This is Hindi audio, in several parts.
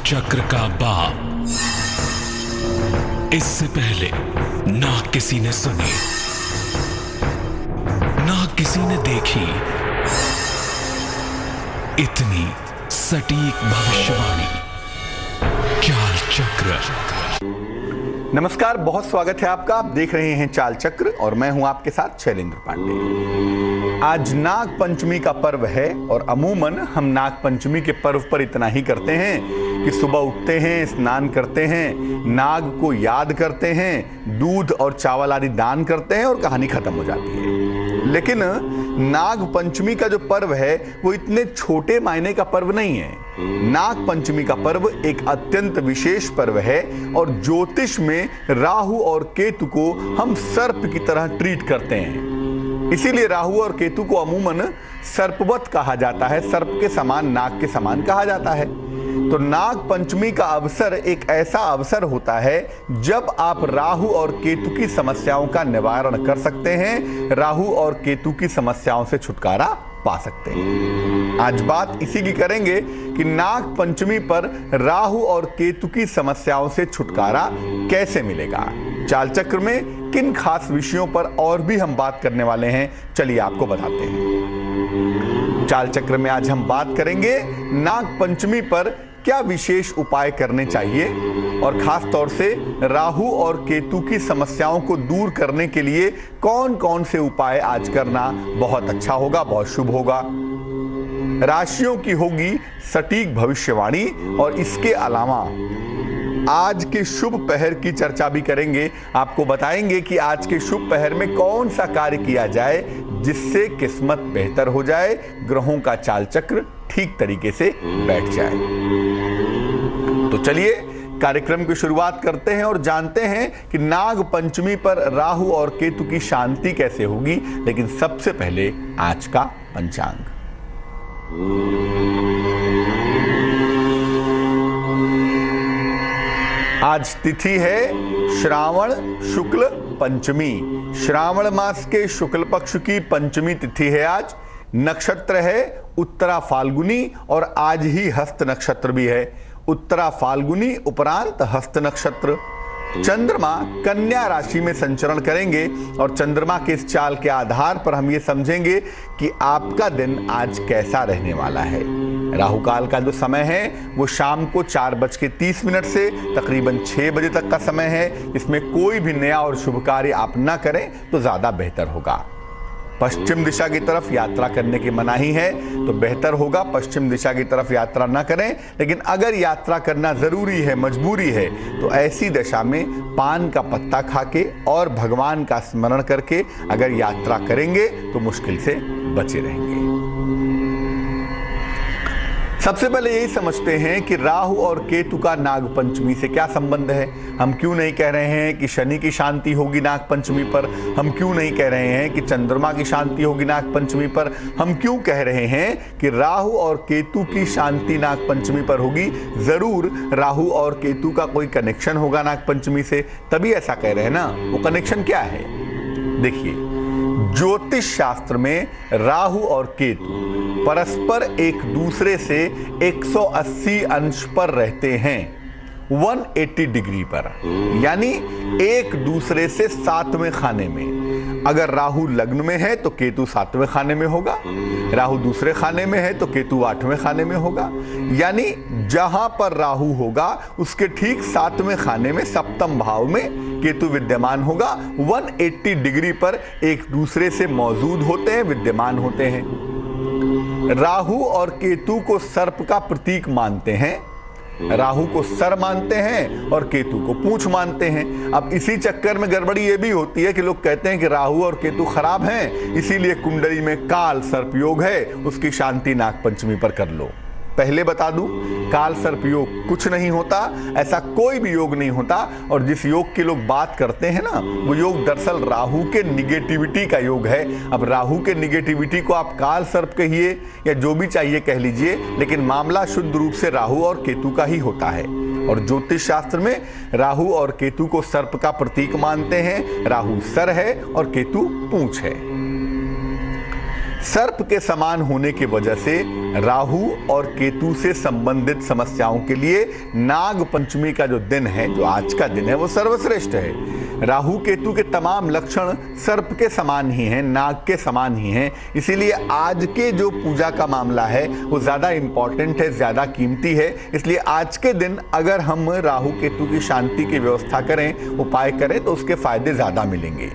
चक्र का बाप। इससे पहले ना किसी ने सुनी, ना किसी ने देखी इतनी सटीक भविष्यवाणी। चाल चक्र। नमस्कार, बहुत स्वागत है आपका। आप देख रहे हैं चाल चक्र और मैं हूं आपके साथ शैलेंद्र पांडे। आज नाग पंचमी का पर्व है और अमूमन हम नाग पंचमी के पर्व पर इतना ही करते हैं कि सुबह उठते हैं, स्नान करते हैं, नाग को याद करते हैं, दूध और चावल आदि दान करते हैं और कहानी खत्म हो जाती है। लेकिन नाग पंचमी का जो पर्व है वो इतने छोटे मायने का पर्व नहीं है। नाग पंचमी का पर्व एक अत्यंत विशेष पर्व है और ज्योतिष में राहु और केतु को हम सर्प की तरह ट्रीट करते हैं। इसीलिए राहु और केतु को अमूमन सर्पवत कहा जाता है, सर्प के समान, नाग के समान कहा जाता है। तो नाग पंचमी का अवसर एक ऐसा अवसर होता है जब आप राहु और केतु की समस्याओं का निवारण कर सकते हैं, राहु और केतु की समस्याओं से छुटकारा पा सकते हैं। आज बात इसी की करेंगे कि नाग पंचमी पर राहु और केतु की समस्याओं से छुटकारा कैसे मिलेगा। चाल चक्र में किन खास विषयों पर और भी हम बात करने वाले हैं, चलिए आपको बताते हैं। चाल चक्र में आज हम बात करेंगे नाग पंचमी पर क्या विशेष उपाय करने चाहिए और खास तौर से राहु और केतु की समस्याओं को दूर करने के लिए कौन कौन से उपाय आज करना बहुत अच्छा होगा, बहुत शुभ होगा। राशियों की होगी सटीक भविष्यवाणी और इसके अलावा आज के शुभ पहर की चर्चा भी करेंगे। आपको बताएंगे कि आज के शुभ पहर में कौन सा कार्य किया जाए जिससे किस्मत बेहतर हो जाए, ग्रहों का चाल चक्र ठीक तरीके से बैठ जाए। तो चलिए कार्यक्रम की शुरुआत करते हैं और जानते हैं कि नाग पंचमी पर राहु और केतु की शांति कैसे होगी। लेकिन सबसे पहले आज का पंचांग। आज तिथि है श्रावण शुक्ल पंचमी। श्रावण मास के शुक्ल पक्ष की पंचमी तिथि है आज। नक्षत्र है उत्तरा फाल्गुनी और आज ही हस्त नक्षत्र भी है। उत्तरा फाल्गुनी उपरांत हस्त नक्षत्र। चंद्रमा कन्या राशि में संचरण करेंगे और चंद्रमा के इस चाल के आधार पर हम ये समझेंगे कि आपका दिन आज कैसा रहने वाला है। राहु काल का जो समय है वो शाम को 4:30 से तकरीबन 6 बजे तक का समय है। इसमें कोई भी नया और शुभ कार्य आप ना करें तो ज्यादा बेहतर होगा। पश्चिम दिशा की तरफ यात्रा करने की मनाही है, तो बेहतर होगा पश्चिम दिशा की तरफ यात्रा ना करें। लेकिन अगर यात्रा करना जरूरी है, मजबूरी है, तो ऐसी दशा में पान का पत्ता खाके और भगवान का स्मरण करके अगर यात्रा करेंगे तो मुश्किल से बचे रहेंगे। सबसे पहले यही समझते हैं कि राहु और केतु का नाग पंचमी से क्या संबंध है। हम क्यों नहीं कह रहे हैं कि शनि की शांति होगी नाग पंचमी पर। हम क्यों नहीं कह रहे हैं कि चंद्रमा की शांति होगी नाग पंचमी पर। हम क्यों कह रहे हैं कि राहु और केतु की शांति नाग पंचमी पर होगी। जरूर राहु और केतु का कोई कनेक्शन होगा नाग पंचमी से, तभी ऐसा कह रहे हैं ना। वो कनेक्शन क्या है? देखिए, ज्योतिष शास्त्र में राहु और केतु परस्पर एक दूसरे से 180 अंश पर रहते हैं, 180 डिग्री पर, यानी एक दूसरे से 7वें खाने में। अगर राहु लग्न में है तो केतु 7वें खाने में होगा, राहु दूसरे खाने में है तो केतु 8वें खाने में होगा। यानी जहां पर राहु होगा उसके ठीक 7वें खाने में सप्तम भाव में केतु विद्यमान होगा। 180 डिग्री पर एक दूसरे से मौजूद होते हैं, विद्यमान होते हैं। राहु और केतु को सर्प का प्रतीक मानते हैं। राहु को सर मानते हैं और केतु को पूंछ मानते हैं। अब इसी चक्कर में गड़बड़ी ये भी होती है कि लोग कहते हैं कि राहु और केतु खराब हैं, इसीलिए कुंडली में काल सर्प योग है, उसकी शांति नाग पंचमी पर कर लो। पहले बता दूं, काल सर्प योग कुछ नहीं होता, ऐसा कोई भी योग नहीं होता। और जिस योग की लोग बात करते हैं ना, वो योग दरअसल राहु के निगेटिविटी का योग है। अब राहु के निगेटिविटी को आप काल सर्प कहिए या जो भी चाहिए कह लीजिए, लेकिन मामला शुद्ध रूप से राहु और केतु का ही होता है। और ज्योतिष शास्त्र में राहु और केतु को सर्प का प्रतीक मानते हैं। राहु सर है और केतु पूंछ है। सर्प के समान होने की वजह से राहु और केतु से संबंधित समस्याओं के लिए नाग पंचमी का जो दिन है, जो आज का दिन है, वो सर्वश्रेष्ठ है। राहु केतु के तमाम लक्षण सर्प के समान ही हैं, नाग के समान ही हैं। इसीलिए आज के जो पूजा का मामला है वो ज़्यादा इम्पॉर्टेंट है, ज़्यादा कीमती है। इसलिए आज के दिन अगर हम राहु केतु की शांति की व्यवस्था करें, उपाय करें, तो उसके फायदे ज़्यादा मिलेंगे।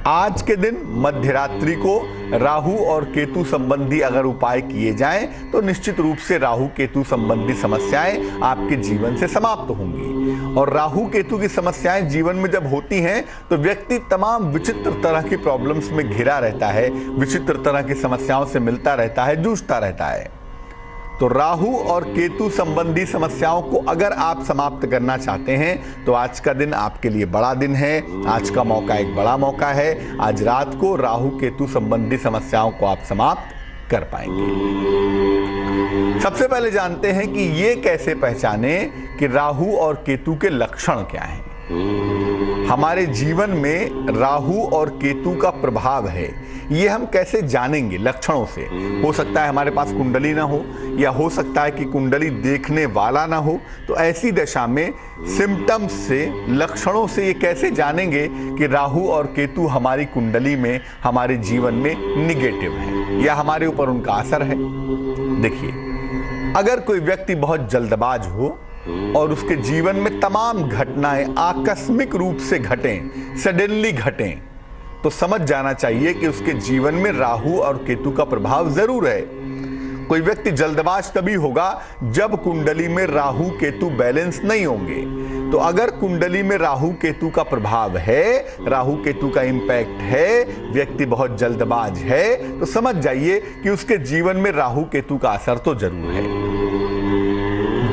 आज के दिन मध्यरात्रि को राहु और केतु संबंधी अगर उपाय किए जाएं तो निश्चित रूप से राहु केतु संबंधी समस्याएं आपके जीवन से समाप्त होंगी। और राहु केतु की समस्याएं जीवन में जब होती हैं तो व्यक्ति तमाम विचित्र तरह की प्रॉब्लम्स में घिरा रहता है, विचित्र तरह की समस्याओं से मिलता रहता है, जूझता रहता है। तो राहु और केतु संबंधी समस्याओं को अगर आप समाप्त करना चाहते हैं तो आज का दिन आपके लिए बड़ा दिन है। आज का मौका एक बड़ा मौका है। आज रात को राहु केतु संबंधी समस्याओं को आप समाप्त कर पाएंगे। सबसे पहले जानते हैं कि ये कैसे पहचाने कि राहु और केतु के लक्षण क्या हैं। हमारे जीवन में राहु और केतु का प्रभाव है, ये हम कैसे जानेंगे? लक्षणों से। हो सकता है हमारे पास कुंडली ना हो, या हो सकता है कि कुंडली देखने वाला ना हो। तो ऐसी दशा में सिम्टम्स से, लक्षणों से ये कैसे जानेंगे कि राहु और केतु हमारी कुंडली में, हमारे जीवन में निगेटिव है या हमारे ऊपर उनका असर है? देखिए, अगर कोई व्यक्ति बहुत जल्दबाज हो और उसके जीवन में तमाम घटनाएं आकस्मिक रूप से घटें, सडनली घटें, तो समझ जाना चाहिए कि उसके जीवन में राहु और केतु का प्रभाव जरूर है। कोई व्यक्ति जल्दबाज तभी होगा जब कुंडली में राहु केतु बैलेंस नहीं होंगे। तो अगर कुंडली में राहु केतु का प्रभाव है, राहु केतु का इंपैक्ट है, व्यक्ति बहुत जल्दबाज है, तो समझ जाइए कि उसके जीवन में राहु केतु का असर तो जरूर है।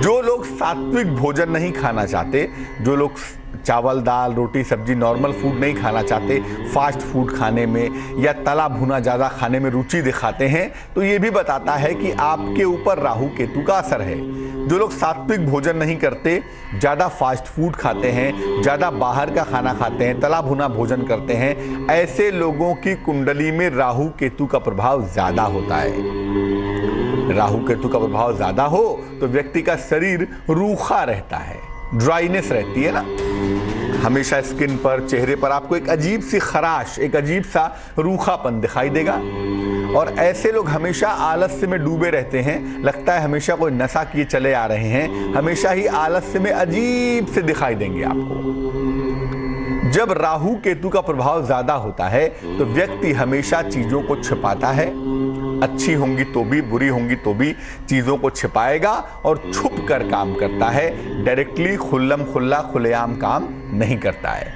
जो लोग सात्विक भोजन नहीं खाना चाहते, जो लोग चावल दाल रोटी सब्जी नॉर्मल फूड नहीं खाना चाहते, फास्ट फूड खाने में या तला भुना ज़्यादा खाने में रुचि दिखाते हैं, तो ये भी बताता है कि आपके ऊपर राहु केतु का असर है। जो लोग सात्विक भोजन नहीं करते, ज़्यादा फास्ट फूड खाते हैं, ज़्यादा बाहर का खाना खाते हैं, तला भुना भोजन करते हैं, ऐसे लोगों की कुंडली में राहु केतु का प्रभाव ज़्यादा होता है। राहु केतु का प्रभाव ज़्यादा हो तो व्यक्ति का शरीर रूखा रहता है, ड्राइनेस रहती है ना, हमेशा स्किन पर, चेहरे पर आपको एक अजीब सी खराश, एक अजीब सा रूखापन दिखाई देगा। और ऐसे लोग हमेशा आलस्य में डूबे रहते हैं, लगता है हमेशा कोई नशा किए चले आ रहे हैं, हमेशा ही आलस्य में अजीब से दिखाई देंगे आपको। जब राहु केतु का प्रभाव ज्यादा होता है तो व्यक्ति हमेशा चीजों को छिपाता है, अच्छी होंगी तो भी, बुरी होंगी तो भी चीजों को छिपाएगा और छुप कर काम करता है। डायरेक्टली खुल्लम खुल्ला खुलेआम काम नहीं करता है।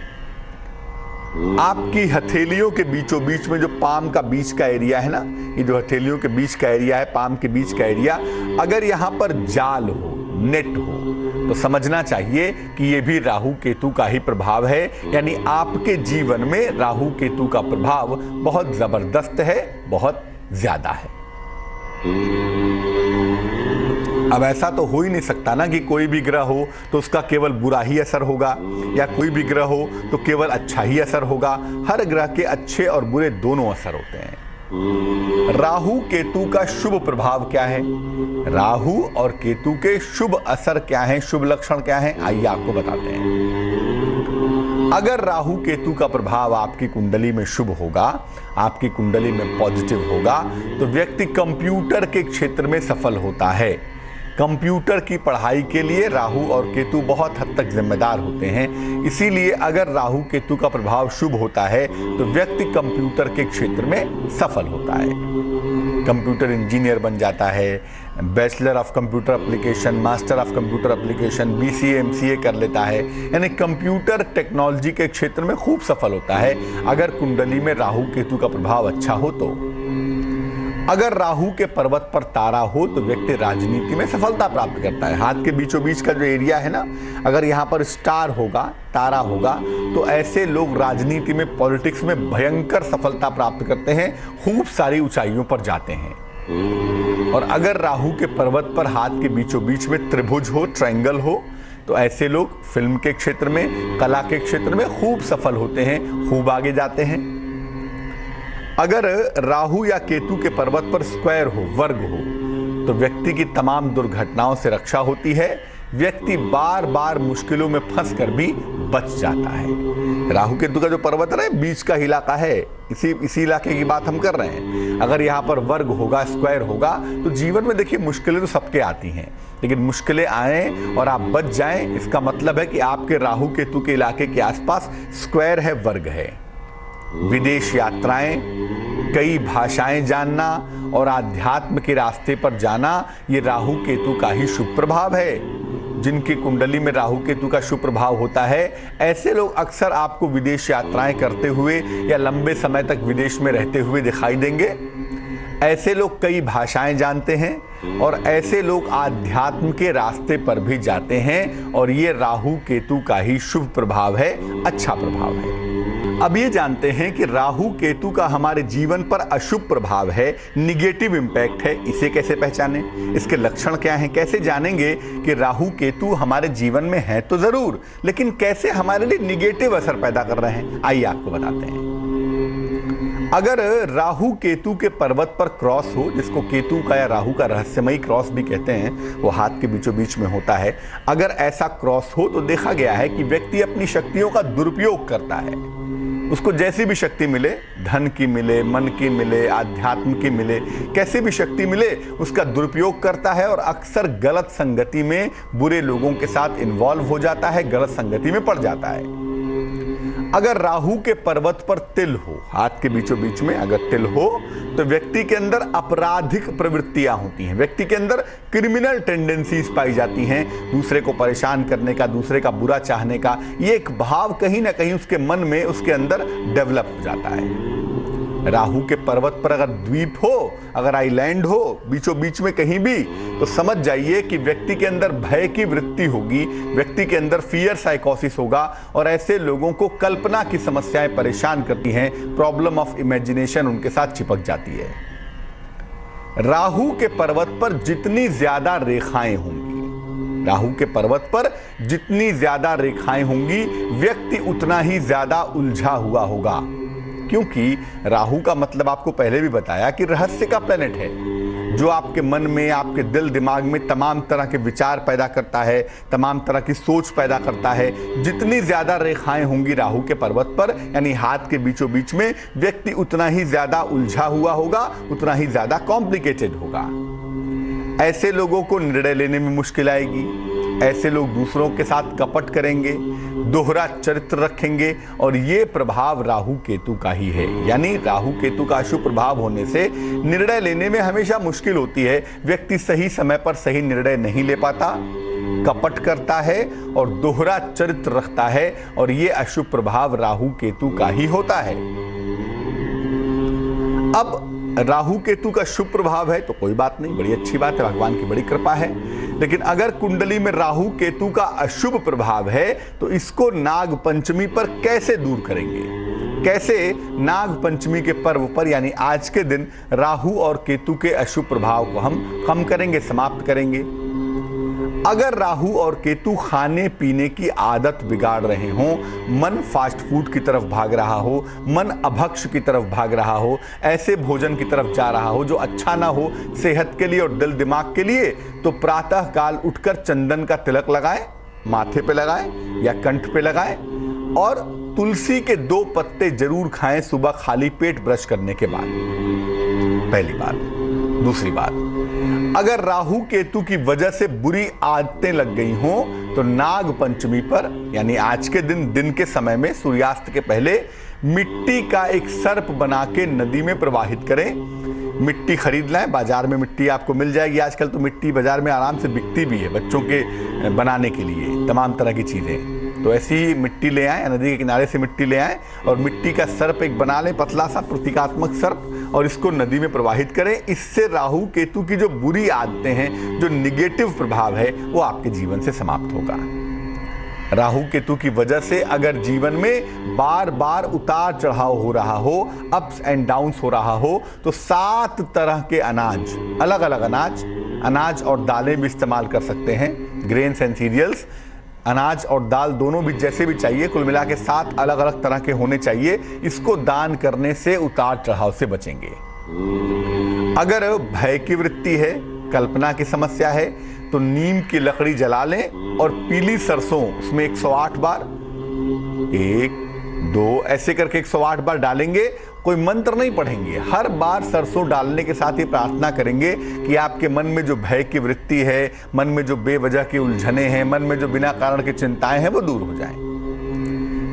आपकी हथेलियों के बीचों बीच में जो पाम का बीच का एरिया है ना, ये जो हथेलियों के बीच का एरिया है, पाम के बीच का एरिया, अगर यहाँ पर जाल हो, नेट हो, तो समझना चाहिए कि ये भी राहु केतु का ही प्रभाव है। यानी आपके जीवन में राहु केतु का प्रभाव बहुत जबरदस्त है, बहुत ज्यादा है। अब ऐसा तो हो ही नहीं सकता ना कि कोई भी ग्रह हो तो उसका केवल बुरा ही असर होगा, या कोई भी ग्रह हो तो केवल अच्छा ही असर होगा। हर ग्रह के अच्छे और बुरे दोनों असर होते हैं। राहु केतु का शुभ प्रभाव क्या है, राहु और केतु के शुभ असर क्या है, शुभ लक्षण क्या है, आइए आपको बताते हैं। अगर राहु केतु का प्रभाव आपकी कुंडली में शुभ होगा, आपकी कुंडली में पॉजिटिव होगा, तो व्यक्ति कंप्यूटर के क्षेत्र में सफल होता है। कंप्यूटर की पढ़ाई के लिए राहु और केतु बहुत हद तक जिम्मेदार होते हैं। इसीलिए अगर राहु केतु का प्रभाव शुभ होता है तो व्यक्ति कंप्यूटर के क्षेत्र में सफल होता है, कंप्यूटर इंजीनियर बन जाता है, bachelor of computer application, master of computer application, BCA MCA कर लेता है, यानी कंप्यूटर टेक्नोलॉजी के क्षेत्र में खूब सफल होता है अगर कुंडली में राहु केतु का प्रभाव अच्छा हो तो। अगर राहु के पर्वत पर तारा हो तो व्यक्ति राजनीति में सफलता प्राप्त करता है। हाथ के बीचों बीच का जो एरिया है ना, अगर यहाँ पर स्टार होगा, तारा होगा, तो ऐसे लोग राजनीति में, पॉलिटिक्स में भयंकर सफलता प्राप्त करते हैं, खूब सारी ऊंचाइयों पर जाते हैं। और अगर राहु के पर्वत पर हाथ के बीचों बीच में त्रिभुज हो, ट्रायंगल हो, तो ऐसे लोग फिल्म के क्षेत्र में, कला के क्षेत्र में खूब सफल होते हैं, खूब आगे जाते हैं। अगर राहु या केतु के पर्वत पर स्क्वायर हो, वर्ग हो, तो व्यक्ति की तमाम दुर्घटनाओं से रक्षा होती है। व्यक्ति बार बार मुश्किलों में फंसकर भी बच जाता है। राहु केतु का जो पर्वत है बीच का इलाका है, इसी इलाके की बात हम कर रहे हैं। अगर यहाँ पर वर्ग होगा, स्क्वायर होगा, तो जीवन में देखिए मुश्किलें तो सबके आती हैं, लेकिन मुश्किलें आए और आप बच जाएं, इसका मतलब है कि आपके राहु केतु के इलाके के आसपास स्क्वायर है, वर्ग है। विदेश यात्राएं, कई भाषाएं जानना और आध्यात्म के रास्ते पर जाना, ये राहु केतु का ही शुभ प्रभाव है। जिनकी कुंडली में राहु केतु का शुभ प्रभाव होता है, ऐसे लोग अक्सर आपको विदेश यात्राएं करते हुए या लंबे समय तक विदेश में रहते हुए दिखाई देंगे। ऐसे लोग कई भाषाएं जानते हैं और ऐसे लोग आध्यात्म के रास्ते पर भी जाते हैं, और ये राहु केतु का ही शुभ प्रभाव है, अच्छा प्रभाव है। अब ये जानते हैं कि राहु केतु का हमारे जीवन पर अशुभ प्रभाव है, निगेटिव इंपैक्ट है। इसे कैसे पहचानें, इसके लक्षण क्या हैं, कैसे जानेंगे कि राहु केतु हमारे जीवन में है तो जरूर, लेकिन कैसे हमारे लिए निगेटिव असर पैदा कर रहे हैं, आइए आपको बताते हैं। अगर राहु केतु के पर्वत पर क्रॉस हो, जिसको केतु का या राहु का रहस्यमयी क्रॉस भी कहते हैं, वो हाथ के बीचों बीच में होता है, अगर ऐसा क्रॉस हो तो देखा गया है कि व्यक्ति अपनी शक्तियों का दुरुपयोग करता है। उसको जैसी भी शक्ति मिले, धन की मिले, मन की मिले, आध्यात्म की मिले, कैसी भी शक्ति मिले, उसका दुरुपयोग करता है और अक्सर गलत संगति में बुरे लोगों के साथ इन्वॉल्व हो जाता है, गलत संगति में पड़ जाता है। अगर राहु के पर्वत पर तिल हो, हाथ के बीचों बीच में अगर तिल हो, तो व्यक्ति के अंदर आपराधिक प्रवृत्तियां होती हैं, व्यक्ति के अंदर क्रिमिनल टेंडेंसीज पाई जाती हैं, दूसरे को परेशान करने का, दूसरे का बुरा चाहने का, ये एक भाव कहीं ना कहीं उसके मन में, उसके अंदर डेवलप हो जाता है। राहु के पर्वत पर अगर द्वीप हो, अगर आइलैंड हो बीचों बीच में कहीं भी, तो समझ जाइए कि व्यक्ति के अंदर भय की वृत्ति होगी, व्यक्ति के अंदर फियर साइकोसिस होगा, और ऐसे लोगों को कल्पना की समस्याएं परेशान करती हैं, प्रॉब्लम ऑफ इमेजिनेशन उनके साथ चिपक जाती है। राहु के पर्वत पर जितनी ज्यादा रेखाएं होंगी, राहु के पर्वत पर जितनी ज्यादा रेखाएं होंगी, व्यक्ति उतना ही ज्यादा उलझा हुआ होगा, क्योंकि राहु का मतलब आपको पहले भी बताया कि रहस्य का प्लेनेट है, जो आपके मन में, आपके दिल दिमाग में तमाम तरह के विचार पैदा करता है, तमाम तरह की सोच पैदा करता है। जितनी ज्यादा रेखाएं होंगी राहु के पर्वत पर, यानी हाथ के बीचों बीच में, व्यक्ति उतना ही ज्यादा उलझा हुआ होगा, उतना ही ज्यादा कॉम्प्लिकेटेड होगा। ऐसे लोगों को निर्णय लेने में मुश्किल आएगी, ऐसे लोग दूसरों के साथ कपट करेंगे, दोहरा चरित्र रखेंगे, और ये प्रभाव राहु केतु का ही है। यानी राहु केतु का अशुभ प्रभाव होने से निर्णय लेने में हमेशा मुश्किल होती है, व्यक्ति सही समय पर सही निर्णय नहीं ले पाता, कपट करता है और दोहरा चरित्र रखता है, और ये अशुभ प्रभाव राहु केतु का ही होता है। अब राहु केतु का शुभ प्रभाव है तो कोई बात नहीं, बड़ी अच्छी बात है, भगवान की बड़ी कृपा है। लेकिन अगर कुंडली में राहु केतु का अशुभ प्रभाव है, तो इसको नाग पंचमी पर कैसे दूर करेंगे, कैसे नाग पंचमी के पर्व पर, यानी आज के दिन, राहु और केतु के अशुभ प्रभाव को हम कम करेंगे, समाप्त करेंगे। अगर राहु और केतु खाने पीने की आदत बिगाड़ रहे हों, मन फास्ट फूड की तरफ भाग रहा हो, मन अभक्ष की तरफ भाग रहा हो, ऐसे भोजन की तरफ जा रहा हो जो अच्छा ना हो सेहत के लिए और दिल दिमाग के लिए, तो प्रातः काल उठकर चंदन का तिलक लगाएं, माथे पे लगाएं या कंठ पे लगाएं, और तुलसी के 2 पत्ते जरूर खाएं सुबह खाली पेट ब्रश करने के बाद। पहली बात। दूसरी बात, अगर राहु केतु की वजह से बुरी आदतें लग गई हों, तो नाग पंचमी पर, यानी आज के दिन के समय में, सूर्यास्त के पहले, मिट्टी का एक सर्प बना के नदी में प्रवाहित करें। मिट्टी खरीद लाएं, बाजार में मिट्टी आपको मिल जाएगी, आजकल तो मिट्टी बाजार में आराम से बिकती भी है बच्चों के बनाने के लिए, तमाम तरह की चीजें। तो ऐसी मिट्टी ले आएं, नदी के किनारे से मिट्टी ले आएं और मिट्टी का सर्प एक बना लें, पतला सा प्रतीकात्मक सर्प, और इसको नदी में प्रवाहित करें। इससे राहु केतु की जो बुरी आदतें हैं, जो निगेटिव प्रभाव है, वो आपके जीवन से समाप्त होगा। राहु केतु की वजह से अगर जीवन में बार बार उतार चढ़ाव हो रहा हो, अप्स एंड डाउन्स हो रहा हो, तो 7 तरह के अनाज, अलग अलग अनाज और दालें भी इस्तेमाल कर सकते हैं, ग्रेन्स एंड सीरियल्स, अनाज और दाल दोनों भी जैसे भी चाहिए, कुल मिला के 7 अलग अलग तरह के होने चाहिए। इसको दान करने से उतार चढ़ाव से बचेंगे। अगर भय की वृत्ति है, कल्पना की समस्या है, तो नीम की लकड़ी जला लें और पीली सरसों उसमें 108 बार, 1 2 ऐसे करके 108 बार डालेंगे। कोई मंत्र नहीं पढ़ेंगे, हर बार सरसों डालने के साथ ही प्रार्थना करेंगे कि आपके मन में जो भय की वृत्ति है, मन में जो बेवजह की उलझने हैं, मन में जो बिना कारण की चिंताएं हैं, वो दूर हो जाएं।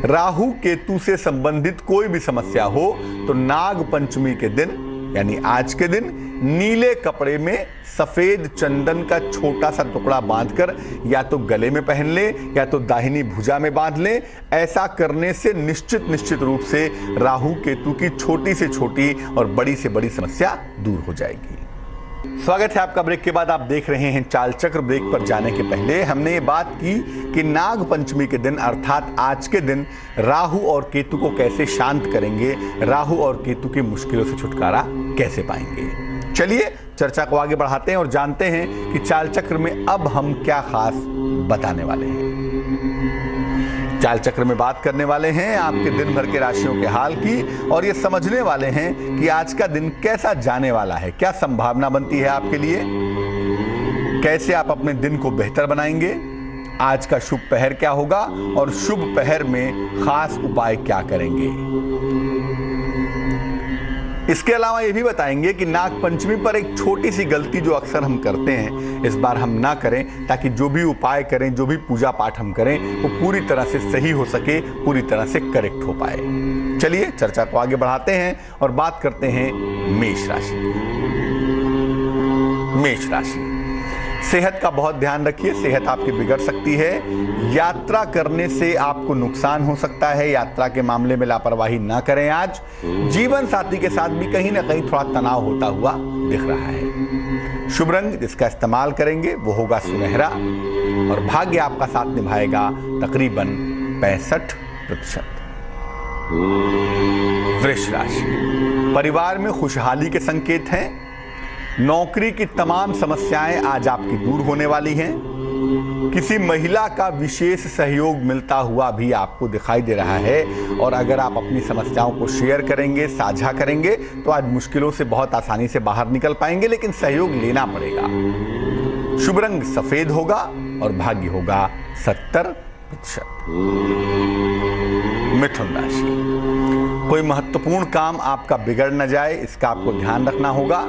राहु केतु से संबंधित कोई भी समस्या हो तो नाग पंचमी के दिन यानी आज के दिन नीले कपड़े में सफेद चंदन का छोटा सा टुकड़ा बांधकर या तो गले में पहन ले या तो दाहिनी भुजा में बांध ले। ऐसा करने से निश्चित रूप से राहु केतु की छोटी से छोटी और बड़ी से बड़ी समस्या दूर हो जाएगी। स्वागत है आपका ब्रेक के बाद। आप देख रहे हैं चाल चक्र। ब्रेक पर जाने के पहले हमने ये बात की कि नाग पंचमी के दिन अर्थात आज के दिन राहु और केतु को कैसे शांत करेंगे, राहु और केतु की मुश्किलों से छुटकारा कैसे पाएंगे। चलिए चर्चा को आगे बढ़ाते हैं और जानते हैं कि चाल चक्र में अब हम क्या खास बताने वाले हैं। चाल चक्र में बात करने वाले हैं आपके दिन भर के राशियों के हाल की और ये समझने वाले हैं कि आज का दिन कैसा जाने वाला है, क्या संभावना बनती है आपके लिए, कैसे आप अपने दिन को बेहतर बनाएंगे, आज का शुभ पहर क्या होगा और शुभ पहर में खास उपाय क्या करेंगे। इसके अलावा ये भी बताएंगे कि नाग पंचमी पर एक छोटी सी गलती जो अक्सर हम करते हैं इस बार हम ना करें, ताकि जो भी उपाय करें, जो भी पूजा पाठ हम करें वो पूरी तरह से सही हो सके, पूरी तरह से करेक्ट हो पाए। चलिए चर्चा को आगे बढ़ाते हैं और बात करते हैं मेष राशि की। मेष राशि, सेहत का बहुत ध्यान रखिए, सेहत आपकी बिगड़ सकती है। यात्रा करने से आपको नुकसान हो सकता है, यात्रा के मामले में लापरवाही ना करें। आज जीवन साथी के साथ भी कहीं ना कहीं थोड़ा तनाव होता हुआ दिख रहा है। शुभ रंग जिसका इस्तेमाल करेंगे वो होगा सुनहरा और भाग्य आपका साथ निभाएगा तकरीबन 65%। वृष राशि, परिवार में खुशहाली के संकेत हैं। नौकरी की तमाम समस्याएं आज आपकी दूर होने वाली हैं। किसी महिला का विशेष सहयोग मिलता हुआ भी आपको दिखाई दे रहा है और अगर आप अपनी समस्याओं को शेयर करेंगे, साझा करेंगे तो आज मुश्किलों से बहुत आसानी से बाहर निकल पाएंगे, लेकिन सहयोग लेना पड़ेगा। शुभ रंग सफेद होगा और भाग्य होगा 70%। मिथुन राशि, कोई महत्वपूर्ण काम आपका बिगड़ न जाए इसका आपको ध्यान रखना होगा।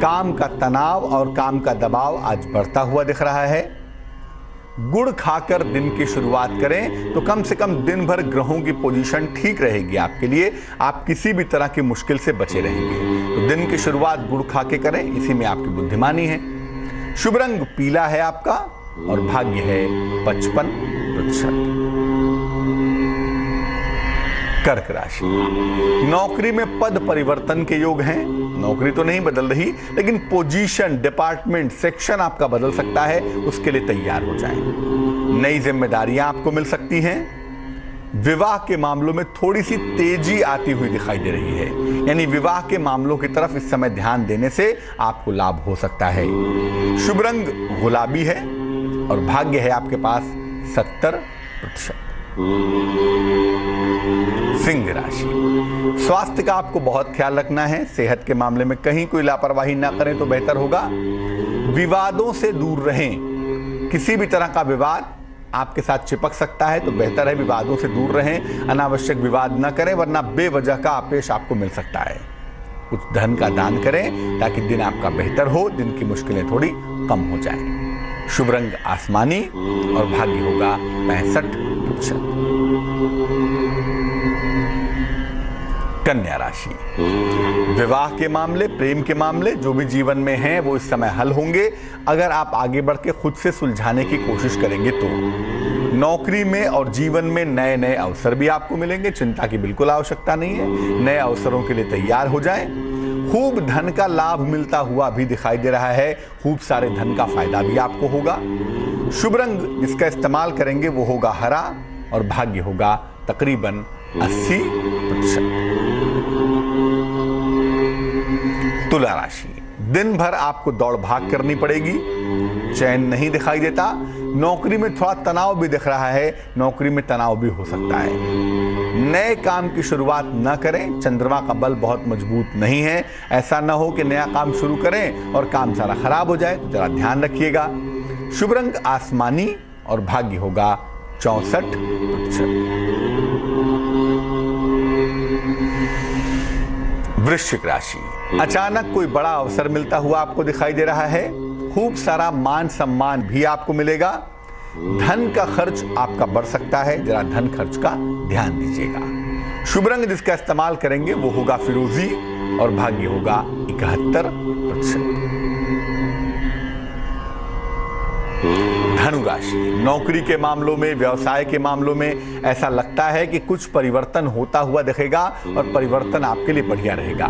काम का तनाव और काम का दबाव आज बढ़ता हुआ दिख रहा है। गुड़ खाकर दिन की शुरुआत करें तो कम से कम दिन भर ग्रहों की पोजीशन ठीक रहेगी आपके लिए, आप किसी भी तरह की मुश्किल से बचे रहेंगे। तो दिन की शुरुआत गुड़ खा के करें, इसी में आपकी बुद्धिमानी है। शुभ रंग पीला है आपका और भाग्य है 55%। कर्क राशि, नौकरी में पद परिवर्तन के योग हैं। नौकरी तो नहीं बदल रही लेकिन पोजीशन, डिपार्टमेंट, सेक्शन आपका बदल सकता है, उसके लिए तैयार हो जाएं। नई जिम्मेदारियां आपको मिल सकती हैं। विवाह के मामलों में थोड़ी सी तेजी आती हुई दिखाई दे रही है, यानी विवाह के मामलों की तरफ इस समय ध्यान देने से आपको लाभ हो सकता है। शुभ रंग गुलाबी है और भाग्य है आपके पास 70%। सिंह राशि, स्वास्थ्य का आपको बहुत ख्याल रखना है। सेहत के मामले में कहीं कोई लापरवाही ना करें तो बेहतर होगा। विवादों से दूर रहें, किसी भी तरह का विवाद आपके साथ चिपक सकता है तो बेहतर है विवादों से दूर रहें। अनावश्यक विवाद न करें वरना बेवजह का आपेश आपको मिल सकता है। कुछ धन का दान करें ताकि दिन आपका बेहतर हो, दिन की मुश्किलें थोड़ी कम हो जाएं। शुभ रंग आसमानी और भाग्य होगा 65%। कन्या राशि, विवाह के मामले, प्रेम के मामले जो भी जीवन में हैं वो इस समय हल होंगे अगर आप आगे बढ़ के खुद से सुलझाने की कोशिश करेंगे तो। नौकरी में और जीवन में नए नए अवसर भी आपको मिलेंगे, चिंता की बिल्कुल आवश्यकता नहीं है। नए अवसरों के लिए तैयार हो जाएं। खूब धन का लाभ मिलता हुआ भी दिखाई दे रहा है, खूब सारे धन का फायदा भी आपको होगा। शुभ रंग जिसका इस्तेमाल करेंगे वो होगा हरा और भाग्य होगा तकरीबन 80%। तुला राशि, दिन भर आपको दौड़ भाग करनी पड़ेगी, चैन नहीं दिखाई देता, नौकरी में थोड़ा तनाव भी दिख रहा है, नौकरी में तनाव भी हो सकता है। नए काम की शुरुआत न करें, चंद्रमा का बल बहुत मजबूत नहीं है। ऐसा न हो कि नया काम शुरू करें और काम सारा खराब हो जाए, तो जरा ध्यान रखिएगा। शुभ रंग आसमानी और भाग्य होगा 64%। वृश्चिक राशि, अचानक कोई बड़ा अवसर मिलता हुआ आपको दिखाई दे रहा है। खूब सारा मान सम्मान भी आपको मिलेगा। धन का खर्च आपका बढ़ सकता है, जरा धन खर्च का ध्यान दीजिएगा। शुभ रंग जिसका इस्तेमाल करेंगे वो होगा फिरोजी और भाग्य होगा 71%। धनु राशि, नौकरी के मामलों में, व्यवसाय के मामलों में ऐसा लगता है कि कुछ परिवर्तन होता हुआ दिखेगा और परिवर्तन आपके लिए बढ़िया रहेगा।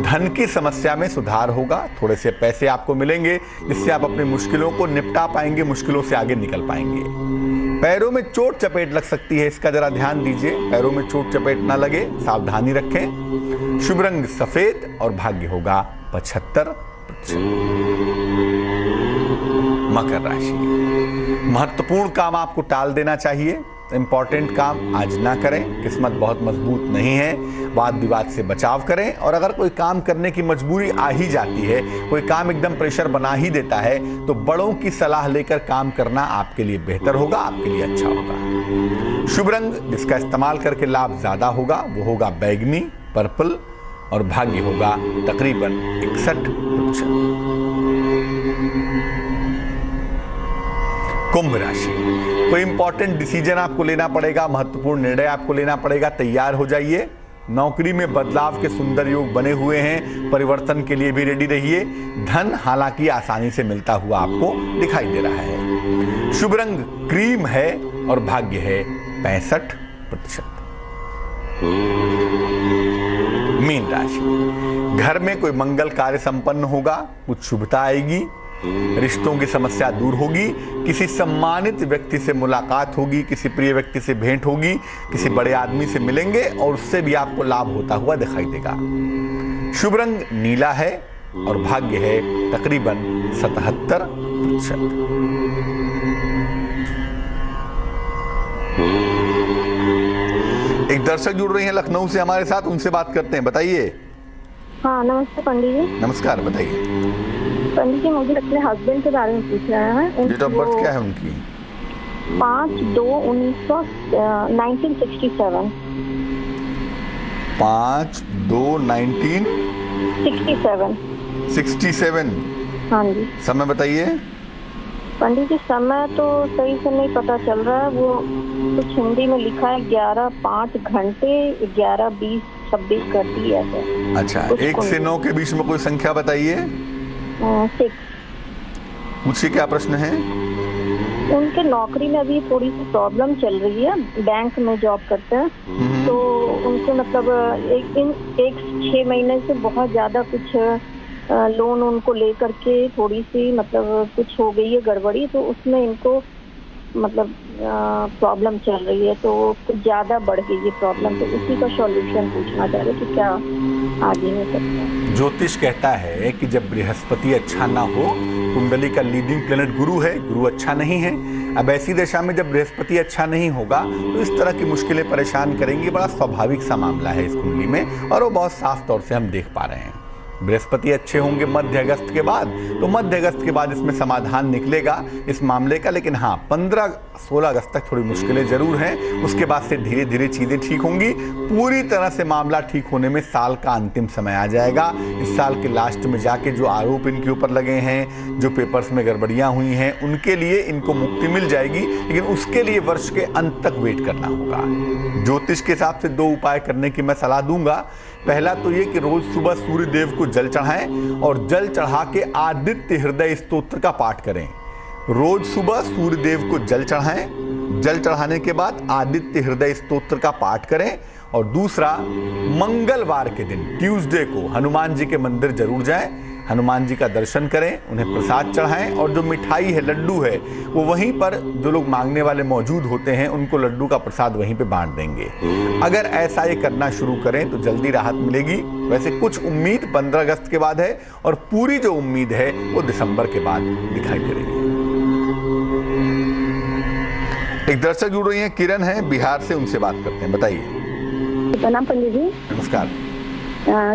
धन की समस्या में सुधार होगा, थोड़े से पैसे आपको मिलेंगे जिससे आप अपनी मुश्किलों को निपटा पाएंगे, मुश्किलों से आगे निकल पाएंगे। पैरों में चोट चपेट लग सकती है, इसका जरा ध्यान दीजिए, पैरों में चोट चपेट ना लगे, सावधानी रखें। शुभ रंग सफेद और भाग्य होगा 75%। मकर राशि, महत्वपूर्ण काम आपको टाल देना चाहिए। इंपॉर्टेंट काम आज ना करें, किस्मत बहुत मजबूत नहीं है। वाद विवाद से बचाव करें और अगर कोई काम करने की मजबूरी आ ही जाती है, कोई काम एकदम प्रेशर बना ही देता है, तो बड़ों की सलाह लेकर काम करना आपके लिए बेहतर होगा, आपके लिए अच्छा होगा। शुभ रंग जिसका इस्तेमाल करके लाभ ज्यादा होगा वो होगा बैंगनी, पर्पल और भाग्य होगा तकरीबन 61%। कुंभ राशि, कोई इंपॉर्टेंट डिसीजन आपको लेना पड़ेगा, महत्वपूर्ण निर्णय आपको लेना पड़ेगा, तैयार हो जाइए। नौकरी में बदलाव के सुंदर योग बने हुए हैं, परिवर्तन के लिए भी रेडी रहिए। धन हालांकि आसानी से मिलता हुआ आपको दिखाई दे रहा है। शुभ रंग क्रीम है और भाग्य है 65%। मीन राशि, घर में कोई मंगल कार्य संपन्न होगा, कुछ शुभता आएगी, रिश्तों की समस्या दूर होगी, किसी सम्मानित व्यक्ति से मुलाकात होगी, किसी प्रिय व्यक्ति से भेंट होगी, किसी बड़े आदमी से मिलेंगे और उससे भी आपको लाभ होता हुआ दिखाई देगा। शुभ रंग नीला है और भाग्य है तकरीबन 77%। एक दर्शक जुड़ रही हैं लखनऊ से हमारे साथ, उनसे बात करते हैं। बताइए। हाँ नमस्ते पंडित जी। नमस्कार, बताइए। पंडित जी मुझे अपने हस्बैंड के बारे में पूछ रहे हैं। डेट ऑफ बर्थ क्या है उनकी? 5/2/1967। 5/2/1967। हाँ जी। समय बताइए। पंडित जी समय तो सही से नहीं पता चल रहा है, वो कुछ हिंदी में लिखा है 11:05 घंटे 11:20-26 कर दिया है। अच्छा, 1 से 9 के बीच में कोई संख्या बताइए। 6। मुझसे क्या प्रश्न है? उनके नौकरी में अभी थोड़ी सी प्रॉब्लम चल रही है, बैंक में जॉब करते हैं, तो उनके मतलब एक 6 महीने से बहुत ज्यादा कुछ लोन उनको लेकर के थोड़ी सी मतलब कुछ हो गई है गड़बड़ी, तो उसमें इनको मतलब प्रॉब्लम चल रही है, तो कुछ ज्यादा बढ़ गई है प्रॉब्लम, तो उसी का सॉल्यूशन पूछना चाह रहे कि क्या आगे हो सकता है। ज्योतिष कहता है कि जब बृहस्पति अच्छा ना हो, कुंडली का लीडिंग प्लेनेट गुरु है, गुरु अच्छा नहीं है। अब ऐसी दशा में जब बृहस्पति अच्छा नहीं होगा तो इस तरह की मुश्किलें परेशान करेंगी। बड़ा स्वाभाविक सा मामला है इस कुंडली में और वो बहुत साफ तौर से हम देख पा रहे हैं। बृहस्पति अच्छे होंगे मध्य अगस्त के बाद, तो मध्य अगस्त के बाद इसमें समाधान निकलेगा इस मामले का। लेकिन हाँ, 15-16 अगस्त तक थोड़ी मुश्किलें जरूर हैं, उसके बाद से धीरे धीरे चीजें ठीक होंगी। पूरी तरह से मामला ठीक होने में साल का अंतिम समय आ जाएगा। इस साल के लास्ट में जाके जो आरोप इनके ऊपर लगे हैं, जो पेपर्स में गड़बड़ियां हुई हैं, उनके लिए इनको मुक्ति मिल जाएगी, लेकिन उसके लिए वर्ष के अंत तक वेट करना होगा। ज्योतिष के हिसाब से 2 उपाय करने की मैं सलाह दूंगा। पहला तो ये कि रोज सुबह सूर्य देव को जल चढ़ाएं और जल चढ़ा के आदित्य हृदय स्तोत्र का पाठ करें। रोज सुबह सूर्य देव को जल चढ़ाएं, जल चढ़ाने के बाद आदित्य हृदय स्तोत्र का पाठ करें। और दूसरा, मंगलवार के दिन ट्यूसडे को हनुमान जी के मंदिर जरूर जाएं, हनुमान जी का दर्शन करें, उन्हें प्रसाद चढ़ाएं और जो मिठाई है, लड्डू है, वो वहीं पर जो लोग मांगने वाले मौजूद होते हैं उनको लड्डू का प्रसाद वहीं पे बांट देंगे। अगर ऐसा ये करना शुरू करें तो जल्दी राहत मिलेगी। वैसे कुछ उम्मीद 15 अगस्त के बाद है और पूरी जो उम्मीद है वो दिसंबर के बाद दिखाई दे रही है। एक दर्शक जुड़ रही हैं, किरण है बिहार से, उनसे बात करते हैं। बताइए। प्रणाम पंडित जी। नमस्कार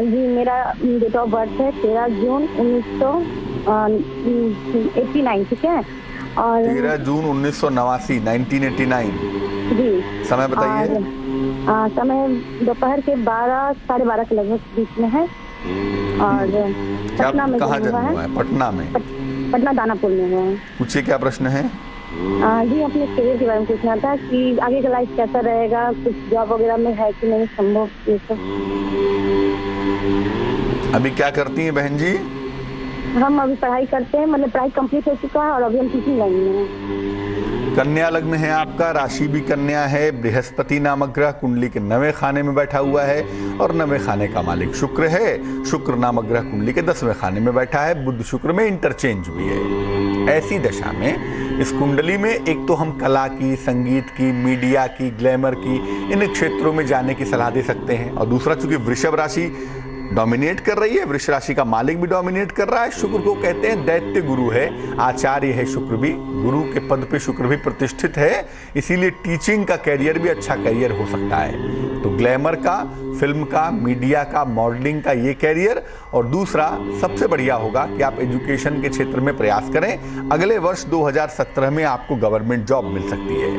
जी, मेरा डेट ऑफ बर्थ है 13 जून 1989, ठीक है। और 13 जून 1989, 1989। जी। समय बताइए। समय दोपहर के 12 साढ़े 12 के लगभग बीच में है। और क्या पटना में कहाँ जन्म हुआ है? पटना में। पटना दानापुर में हुआ है। पूछिए क्या प्रश्न है। जी, अपने करियर के बारे में पूछना था कि आगे का लाइफ कैसा रहेगा, कुछ जॉब वगैरह में है कि नहीं संभव, ये सब। अभी क्या करती हैं बहन जी? हम अभी पढ़ाई करते हैं, मतलब पढ़ाई कंप्लीट हो चुका है और अभी हम टीचिंग लाइन में हैं। कन्या लग्न है आपका, राशि भी कन्या है, बृहस्पति नामक ग्रह कुंडली के 9वें खाने में बैठा हुआ है और 9वें खाने का मालिक शुक्र है। शुक्र नामक ग्रह कुंडली के 10वें खाने में बैठा है, बुध शुक्र में इंटरचेंज भी है। ऐसी दशा में इस कुंडली में एक तो हम कला की, संगीत की, मीडिया की, ग्लैमर की, इन क्षेत्रों में जाने की सलाह दे सकते हैं। और दूसरा, चूंकि वृषभ राशि डोमिनेट कर रही है, वृष राशि का मालिक भी डोमिनेट कर रहा है। शुक्र को कहते हैं दैत्य गुरु है, आचार्य है। शुक्र भी गुरु के पद पे शुक्र भी प्रतिष्ठित है, इसीलिए टीचिंग का कैरियर भी अच्छा कैरियर हो सकता है। तो ग्लैमर का, फिल्म का, मीडिया का, मॉडलिंग का ये कैरियर। और दूसरा सबसे बढ़िया होगा कि आप एजुकेशन के क्षेत्र में प्रयास करें। अगले वर्ष 2017 में आपको गवर्नमेंट जॉब मिल सकती है।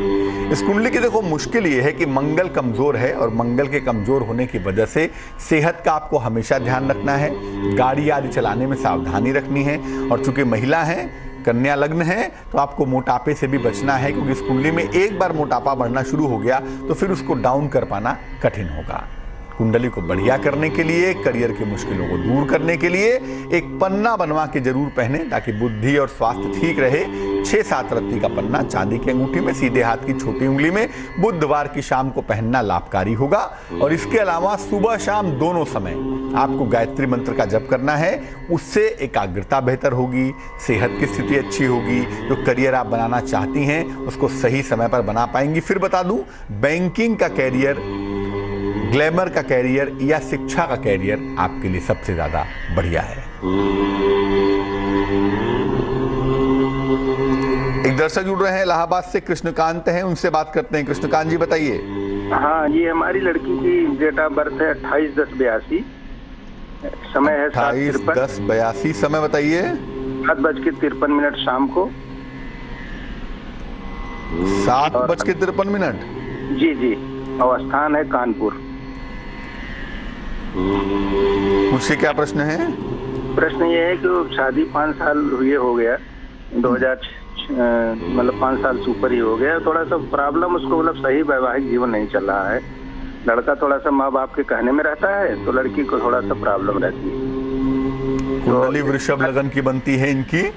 इस कुंडली की देखो मुश्किल ये है कि मंगल कमजोर है और मंगल के कमजोर होने की वजह से सेहत का आपको हमेशा ध्यान रखना है, गाड़ी आदि चलाने में सावधानी रखनी है। और चूंकि महिला है, कन्या लग्न है, तो आपको मोटापे से भी बचना है, क्योंकि इस कुंडली में एक बार मोटापा बढ़ना शुरू हो गया तो फिर उसको डाउन कर पाना कठिन होगा। कुंडली को बढ़िया करने के लिए, करियर की मुश्किलों को दूर करने के लिए एक पन्ना बनवा के जरूर पहने, ताकि बुद्धि और स्वास्थ्य ठीक रहे। 6-7 रत्ती का पन्ना चांदी की अंगूठी में, सीधे हाथ की छोटी उंगली में, बुधवार की शाम को पहनना लाभकारी होगा। और इसके अलावा सुबह शाम दोनों समय आपको गायत्री मंत्र का जप करना है, उससे एकाग्रता बेहतर होगी, सेहत की स्थिति अच्छी होगी। जो करियर आप बनाना चाहती हैं उसको सही समय पर बना पाएंगी। फिर बता दूं, बैंकिंग का कैरियर, ग्लैमर का कैरियर या शिक्षा का कैरियर आपके लिए सबसे ज्यादा बढ़िया है। एक दर्शक जुड़ रहे हैं इलाहाबाद से, कृष्णकांत हैं, उनसे बात करते हैं। कृष्णकांत जी बताइए। हाँ, ये हमारी लड़की की डेट ऑफ बर्थ है 28/10/82, समय है 28/10/82, समय बताइए। 7:53 शाम को। 7:53। जी जी, और स्थान है कानपुर। मुझसे क्या प्रश्न है? प्रश्न ये है कि शादी 5 साल हुए हो गया, 2000 मतलब 5 साल से ऊपर ही हो गया। थोड़ा सा प्रॉब्लम उसको, मतलब सही वैवाहिक जीवन नहीं चल रहा है। लड़का थोड़ा सा माँ बाप के कहने में रहता है, तो लड़की को थोड़ा सा प्रॉब्लम रहती है। कुंडली वृषभ लगन की बनती है इनकी,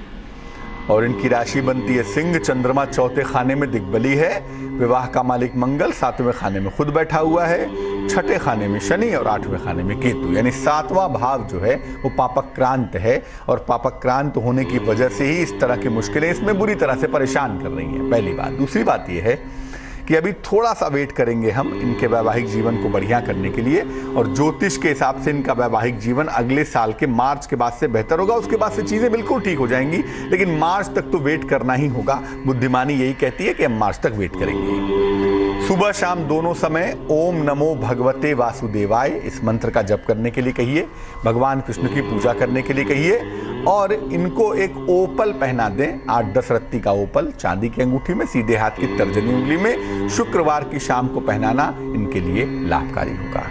और इनकी राशि बनती है सिंह। चंद्रमा 4थे खाने में दिग्बली है। विवाह का मालिक मंगल 7वें खाने में खुद बैठा हुआ है, 6ठे खाने में शनि और 8वें खाने में केतु। यानी 7वां भाव जो है वो पापक्रांत है, और पापक्रांत होने की वजह से ही इस तरह की मुश्किलें इसमें बुरी तरह से परेशान कर रही हैं। पहली बात। दूसरी बात यह है कि अभी थोड़ा सा वेट करेंगे हम इनके वैवाहिक जीवन को बढ़िया करने के लिए, और ज्योतिष के हिसाब से इनका वैवाहिक जीवन अगले साल के मार्च के बाद से बेहतर होगा। उसके बाद से चीजें बिल्कुल ठीक हो जाएंगी, लेकिन मार्च तक तो वेट करना ही होगा। बुद्धिमानी यही कहती है कि हम मार्च तक वेट करेंगे। सुबह शाम दोनों समय ओम नमो भगवते वासुदेवाय इस मंत्र का जप करने के लिए कहिए, भगवान कृष्ण की पूजा करने के लिए कहिए, और इनको एक ओपल पहना दें, 8-10 रत्ती का ओपल चांदी की अंगूठी में, सीधे हाथ की तर्जनी उंगली में। शुक्रवार की शाम को पहनाना इनके लिए लाभकारी होगा।